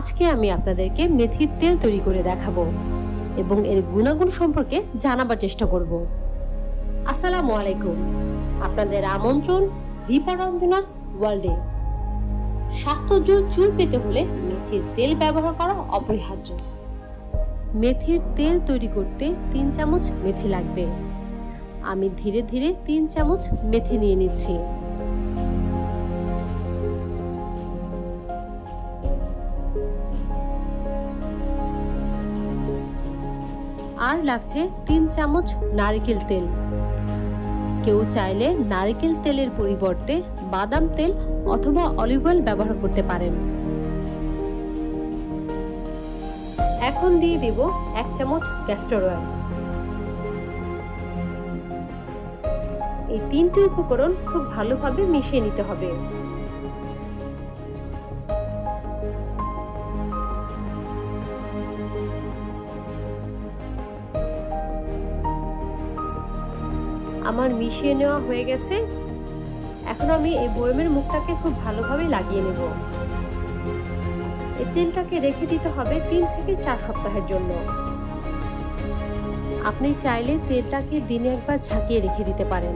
আজকে আমি আপনাদেরকে মেথির তেল তৈরি করে দেখাবো এবং এর গুণাগুণ সম্পর্কে জানাবার চেষ্টা করব। আসসালামু আলাইকুম, আপনাদের আমন্ত্রণ রিপা রঞ্জনাস ওয়ার্ল্ডে। স্বাস্থ্যোজ্জ্বল চুল পেতে হলে মেথির তেল ব্যবহার করা অপরিহার্য। মেথির তেল তৈরি করতে 3 চামচ মেথি লাগবে। আমি ধীরে ধীরে 3 চামচ মেথি নিয়ে নিচ্ছি। আর লাগছে 3 চামচ নারকেল তেল। কেউ চাইলে নারকেল তেলের পরিবর্তে বাদাম তেল অথবা অলিভ অয়েল ব্যবহার করতে পারেন। এখন দিয়ে দেব 1 চামচ ক্যাস্টর অয়েল। এই 3টি উপকরণ খুব ভালোভাবে মিশিয়ে নিতে হবে। আমার মিশিয়ে নেওয়া হয়ে গেছে। এখন আমি এই বয়মের মুখটাকে খুব ভালোভাবে লাগিয়ে নেব। এই তেলটাকে রেখে দিতে হবে 3 থেকে 4 সপ্তাহের জন্য। আপনি চাইলে তেলটাকে দিনে একবার ঝাঁকিয়ে রেখে দিতে পারেন।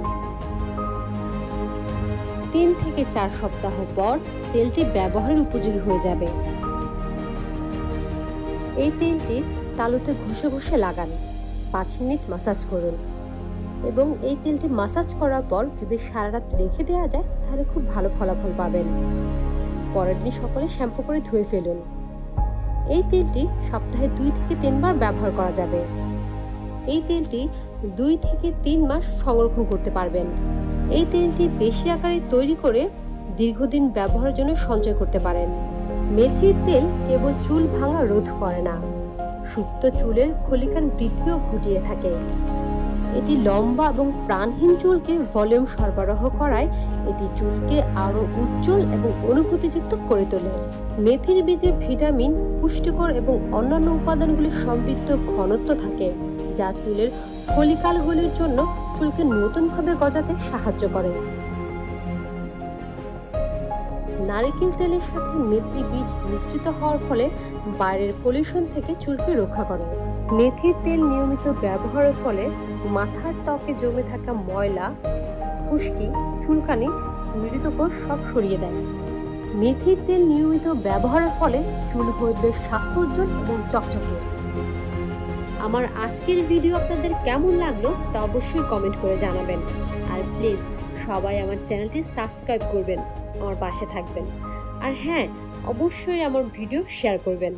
3 থেকে 4 সপ্তাহ পর তেলটি ব্যবহারের উপযোগী হয়ে যাবে। এই তেলটি তালুতে ঘষে ঘষে লাগান। 5 মিনিট মাসাজ করুন এবং এই তেলটি মাসাজ করার পর যদি সারা রাত রেখে দেওয়া যায় তাহলে খুব ভালো ফলাফল পাবেন। পরের দিন সকালে শ্যাম্পু করে ধুয়ে ফেলুন। এই তেলটি সপ্তাহে 2 থেকে 3 বার ব্যবহার করা যাবে। এই তেলটি 2 থেকে 3 মাস সংরক্ষণ করতে পারবেন। এই তেলটি বেশি আকারে তৈরি করে দীর্ঘদিন ব্যবহারের জন্য সঞ্চয় করতে পারেন। মেথির তেল কেবল চুল ভাঙা রোধ করে না, সুপ্ত চুলের ফলিকান বৃদ্ধিও ঘটিয়ে থাকে। এটি লম্বা এবং প্রাণহীন চুলকে ভলিউম সরবরাহ করায় এটি চুলকে আরো উজ্জ্বল এবং অনুভূতিযুক্ত করে তোলে। মেথির বীজে ভিটামিন, পুষ্টিকর এবং অন্যান্য উপাদানগুলির সমৃদ্ধ ঘনত্ব থাকে, যা চুলের ফলিকালগুলির জন্য চুলকে নতুনভাবে গজাতে সাহায্য করে। নারকেল তেলের সাথে মেথি বীজ মিশ্রিত হওয়ার ফলে বাইরের পলিউশন থেকে চুলকে রক্ষা করে। মেথির তেল নিয়মিত ব্যবহারের ফলে মাথার ত্বকে জমে থাকা ময়লা, খুশকি, চুলকানি, মৃত কোষ সব সরিয়ে দেয়। মেথির তেল নিয়মিত ব্যবহারের ফলে চুল হবে স্বাস্থ্যোজ্জ্বল এবং চকচকে। আমার আজকের ভিডিও আপনাদের কেমন লাগলো তা অবশ্যই কমেন্ট করে জানাবেন। আর প্লিজ সবাই আমার চ্যানেলটি সাবস্ক্রাইব করবেন, আমার পাশে থাকবেন। আর হ্যাঁ, অবশ্যই আমার ভিডিও শেয়ার করবেন।